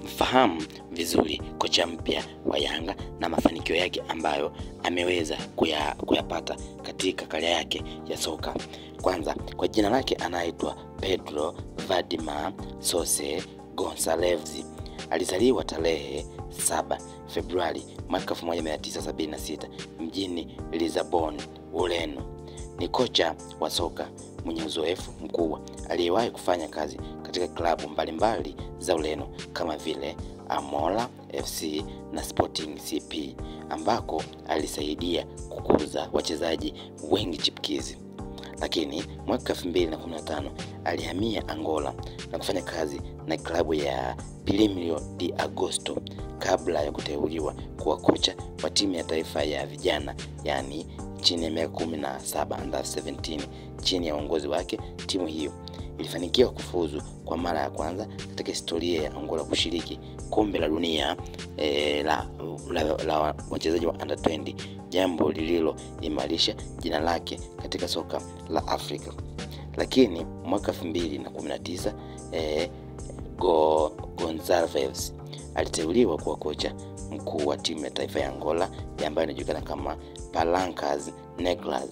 Mfahamu vizuri kocha mpya wa Yanga na mafanikio yake ambayo ameweza kuyapata katika karia yake ya soka. Kwanza, kwa jina lake anaitwa Pedro Vladimir Sose Gonçalves. Alizaliwa tarehe 7 Februari mwaka 1976 mjini Lisbon, Ureno. Ni kocha wa soka mwenye uzoefu mkubwa aliyewahi kufanya kazi katika klabu mbalimbali za Ureno kama vile Amola FC na Sporting CP, ambako alisaidia kukuza wachezaji wengi chipukizi. Lakini mwaka 2015 alihamia Angola na kufanya kazi na klabu ya Primeiro de Agosto kabla ya kuteuliwa kuwa kocha wa timu ya taifa ya vijana, yani chini ya miaka 17 under 17. Chini ya uongozi wake, timu hiyo ilifanikiwa kufuzu kwa mara ya kwanza katika historia ya Angola kushiriki kombe la dunia la wachezaji wa under 20, jambo lililoimarisha jina lake katika soka la Afrika. Lakini mwaka 2019 Gonçalves aliteuliwa kuwa kocha mkuu wa timu ya taifa ya Angola ambayo inajulikana kama Palancas Negras.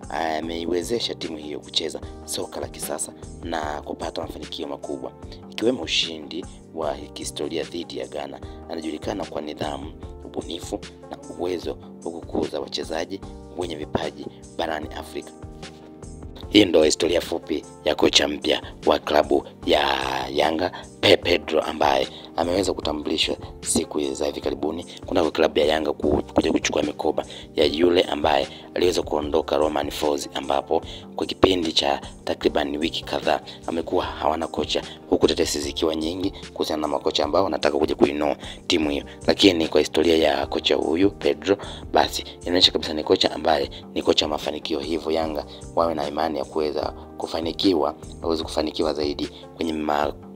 Ameiwezesha timu hiyo kucheza soka la kisasa na kupata mafanikio makubwa, ikiwemo ushindi wa historia dhidi ya Ghana. Anajulikana kwa nidhamu, ubunifu na uwezo wa kukuza wachezaji wenye vipaji barani Afrika. Hii ndio historia fupi ya kocha mpya wa klabu ya Yanga, Pedro, ambaye ameweza kutambulishwa siku za hivi karibuni kuna klabu ya Yanga kuja kuchukua mikoba ya yule ambaye aliweza kuondoka Romain Folz, ambapo kwa kipindi cha takriban wiki kadhaa amekuwa hawana kocha, huku tetesi zikiwa nyingi kuhusiana na makocha ambao wanataka kuja kuinoa timu hiyo. Lakini kwa historia ya kocha huyu Pedro, basi inaonyesha kabisa ni kocha ambaye ni kocha mafanikio, hivyo Yanga wawe na imani ya kuweza kufanikiwa, waweze kufanikiwa zaidi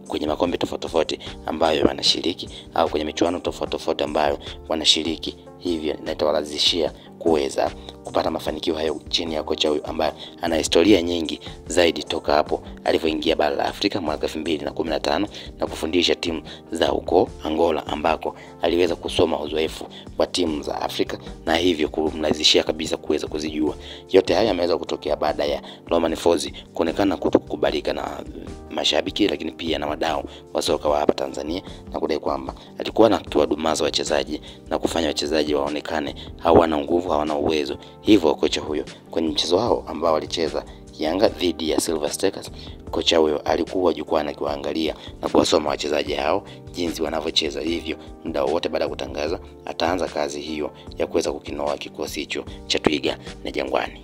kwenye makombe tofauti ambayo wanashiriki au kwenye michuano tofauti ambayo wanashiriki. Hivyo inatawalazishia kuweza kupata mafanikio hayo chini ya kocha huyu ambaye ana historia nyingi zaidi toka hapo alipoingia bara la Afrika mwaka 2015 na kufundisha timu za huko Angola, ambako aliweza kusoma uzoefu wa timu za Afrika na hivyo kumlazishia kabisa kuweza kuzijua. Yote haya yameweza kutokea baada ya Romain Folz kuonekana kutokubalika na mashabiki, lakini pia na wadau wa soka wa hapa Tanzania, na kudai kwamba alikuwa anatuadumaza wachezaji na kufanya wachezaji waonekane hawana nguvu, hawana uwezo. Hivyo kocha huyo kwenye mchezo wao ambao walicheza Yanga dhidi ya Silver Strikers, kocha huyo alikuwa jukwani akiwaangalia na kuwasoma wachezaji hao jinsi wanavyocheza. Hivyo muda wote baada ya kutangaza ataanza kazi hiyo ya kuweza kukinoa kikosi hicho cha Twiga na Jangwani.